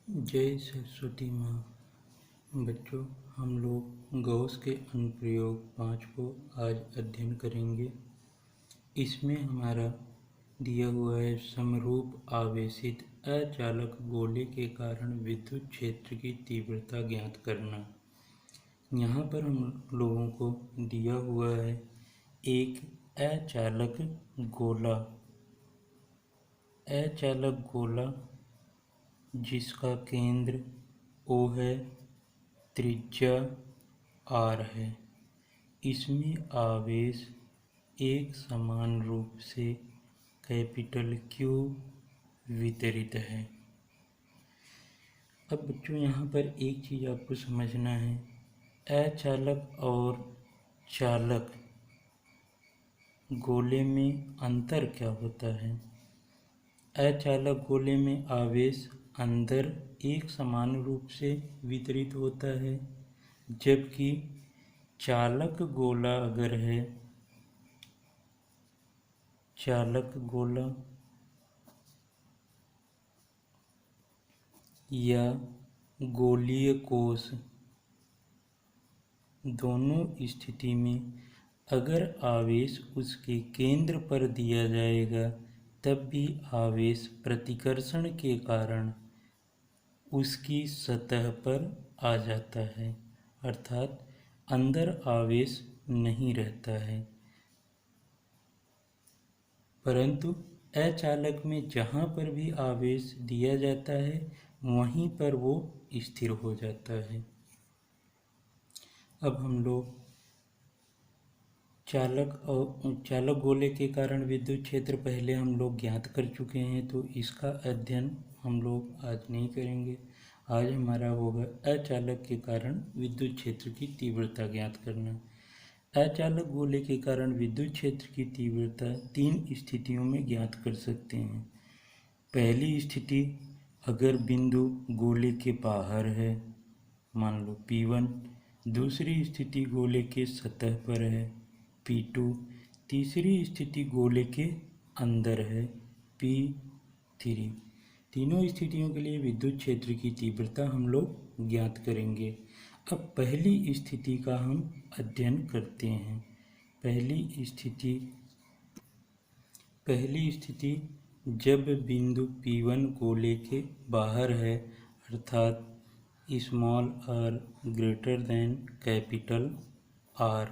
जय सरस्वती माँ। बच्चों, हम लोग गॉस के अनुप्रयोग 5 को आज अध्ययन करेंगे। इसमें हमारा दिया हुआ है समरूप आवेशित अचालक गोले के कारण विद्युत क्षेत्र की तीव्रता ज्ञात करना। यहाँ पर हम लोगों को दिया हुआ है एक अचालक गोला। अचालक गोला जिसका केंद्र O है, त्रिज्या R है। इसमें आवेश एक समान रूप से कैपिटल Q वितरित है। अब बच्चों, यहाँ पर एक चीज़ आपको समझना है, अचालक और चालक गोले में अंतर क्या होता है। अचालक गोले में आवेश अंदर एक समान रूप से वितरित होता है, जबकि चालक गोला अगर है, चालक गोला या गोलीय कोश, दोनों स्थिति में अगर आवेश उसके केंद्र पर दिया जाएगा तब भी आवेश प्रतिकर्षण के कारण उसकी सतह पर आ जाता है, अर्थात अंदर आवेश नहीं रहता है। परंतु अचालक में जहाँ पर भी आवेश दिया जाता है वहीं पर वो स्थिर हो जाता है। अब हम लोग चालक गोले के कारण विद्युत क्षेत्र पहले हम लोग ज्ञात कर चुके हैं, तो इसका अध्ययन हम लोग आज नहीं करेंगे। आज हमारा होगा अचालक के कारण विद्युत क्षेत्र की तीव्रता ज्ञात करना। अचालक गोले के कारण विद्युत क्षेत्र की तीव्रता 3 स्थितियों में ज्ञात कर सकते हैं। पहली स्थिति, अगर बिंदु गोले के बाहर है, मान लो P1। दूसरी स्थिति गोले के सतह पर है, P2। तीसरी स्थिति गोले के अंदर है, P3। तीनों स्थितियों के लिए विद्युत क्षेत्र की तीव्रता हम लोग ज्ञात करेंगे। अब पहली स्थिति का हम अध्ययन करते हैं। पहली स्थिति जब बिंदु P1 गोले के बाहर है, अर्थात small r greater than capital R।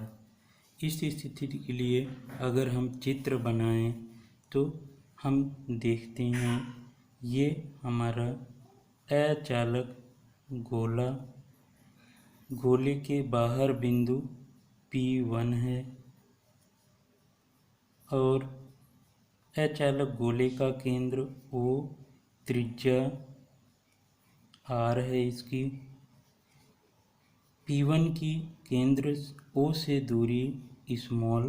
इस स्थिति के लिए अगर हम चित्र बनाएं तो हम देखते हैं ये हमारा अचालक गोला, गोले के बाहर बिंदु P1 है और अचालक गोले का केंद्र O, त्रिज्या R है इसकी। P1 की केंद्र O से दूरी स्मॉल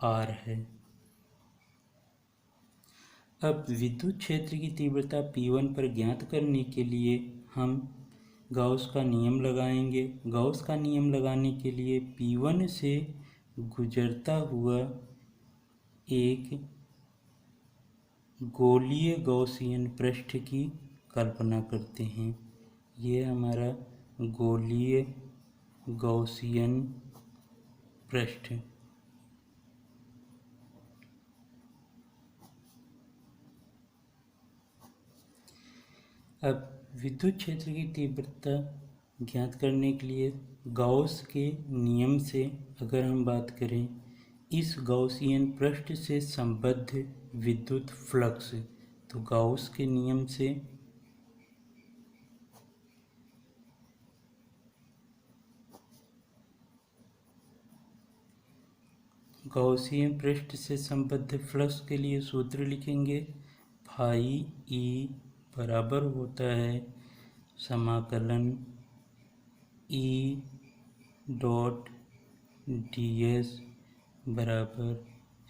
r है। अब विद्युत क्षेत्र की तीव्रता P1 पर ज्ञात करने के लिए हम गॉस का नियम लगाएंगे। गॉस का नियम लगाने के लिए P1 से गुजरता हुआ एक गोलीय गॉसियन पृष्ठ की कल्पना करते हैं। ये हमारा गोलीय गॉसियन पृष्ठ। अब विद्युत क्षेत्र की तीव्रता ज्ञात करने के लिए गॉस के नियम से अगर हम बात करें, इस गॉसियन पृष्ठ से संबद्ध विद्युत फ्लक्स, तो गॉस के नियम से गॉसियन पृष्ठ से संबद्ध फ्लक्स के लिए सूत्र लिखेंगे। फाई ई बराबर होता है समाकलन E डॉट ds बराबर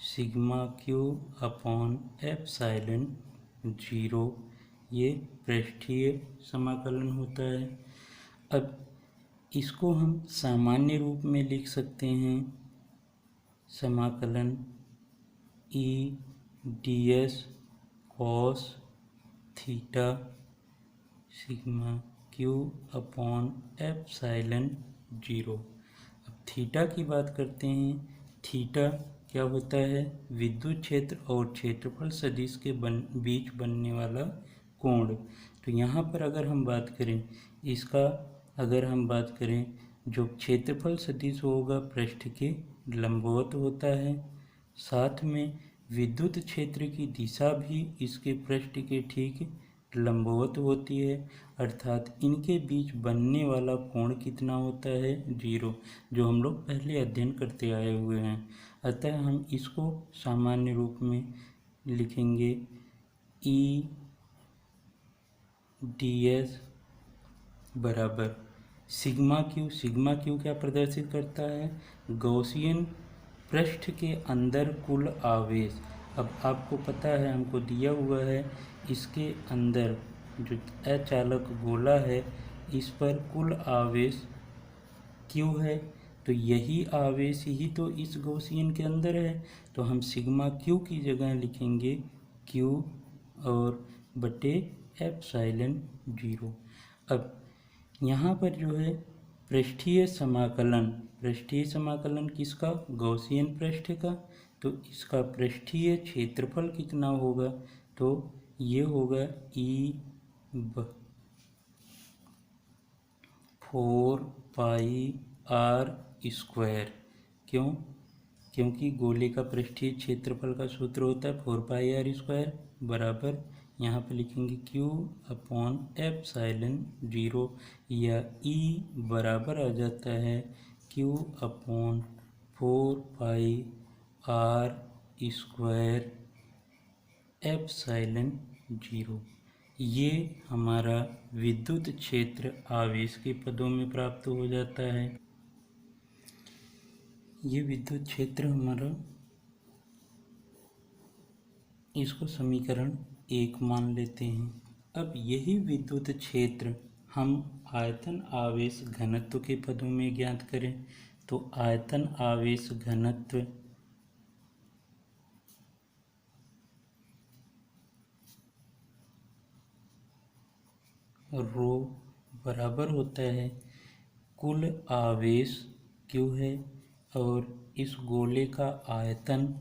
सिग्मा Q अपॉन एप्साइलन 0। ये पृष्ठीय समाकलन होता है। अब इसको हम सामान्य रूप में लिख सकते हैं, समाकलन E ds cos theta sigma Q upon epsilon 0। अब थीटा की बात करते हैं। थीटा क्या होता है? विद्युत क्षेत्र और क्षेत्रफल सदिश के बीच बनने वाला कोण। तो यहाँ पर अगर हम बात करें इसका, अगर हम बात करें जो क्षेत्रफल सदिश होगा पृष्ठ के लंबवत होता है, साथ में विद्युत क्षेत्र की दिशा भी इसके पृष्ठ के ठीक लंबवत होती है, अर्थात इनके बीच बनने वाला कोण कितना होता है? 0, जो हम लोग पहले अध्ययन करते आए हुए हैं। अतः हम इसको सामान्य रूप में लिखेंगे ई डी एस बराबर सिग्मा क्यू। सिग्मा क्यू क्या प्रदर्शित करता है? गॉसियन पृष्ठ के अंदर कुल आवेश। अब आपको पता है, हमको दिया हुआ है इसके अंदर जो अचालक गोला है इस पर कुल आवेश क्यू है, तो यही आवेश ही तो इस गॉसियन के अंदर है। तो हम सिग्मा क्यू की जगह लिखेंगे क्यू और बटे एप्सिलॉन 0। अब यहाँ पर जो है पृष्ठीय समाकलन किसका? गॉसियन पृष्ठ का। तो इसका पृष्ठीय क्षेत्रफल कितना होगा? तो ये होगा ई 4 पाई आर स्क्वायर। क्यों? क्योंकि गोले का पृष्ठीय क्षेत्रफल का सूत्र होता है 4 पाई आर स्क्वायर बराबर, यहाँ पे लिखेंगे क्यू अपॉन एप्सिलॉन 0, या ई बराबर आ जाता है Q upon 4 pi R square epsilon 0। ये हमारा विद्युत क्षेत्र आवेश के पदों में प्राप्त हो जाता है। ये विद्युत क्षेत्र हमारा, इसको समीकरण 1 मान लेते हैं। अब यही विद्युत क्षेत्र हम आयतन आवेश घनत्व के पदों में ज्ञात करें, तो आयतन आवेश घनत्व रो बराबर होता है कुल आवेश क्यू है, और इस गोले का आयतन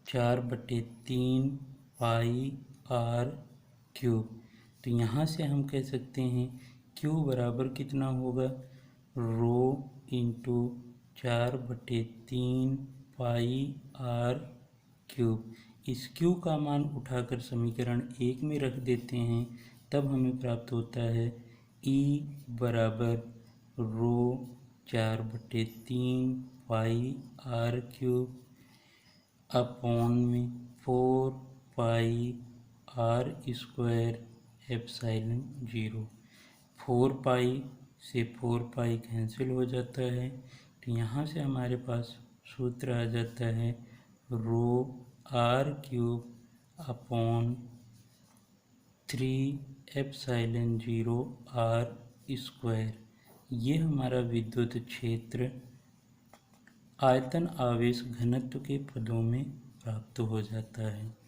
4/3 पाई आर क्यूब। तो यहाँ से हम कह सकते हैं क्यू बराबर कितना होगा? Rho into 4/3 pi are cube. इस क्यू का मान उठाकर समीकरण 1 में रख देते हैं, तब हमें प्राप्त होता है ई बराबर रो 4/3 पाई आर क्यूब अपॉन में 4 पाई आर स्क्वायर एप्सिलॉन 0। 4 पाई से 4 पाई कैंसिल हो जाता है, तो यहाँ से हमारे पास सूत्र आ जाता है rho R cube upon 3 epsilon 0 R square. ये हमारा विद्युत क्षेत्र आयतन आवेश घनत्व के पदों में प्राप्त हो जाता है।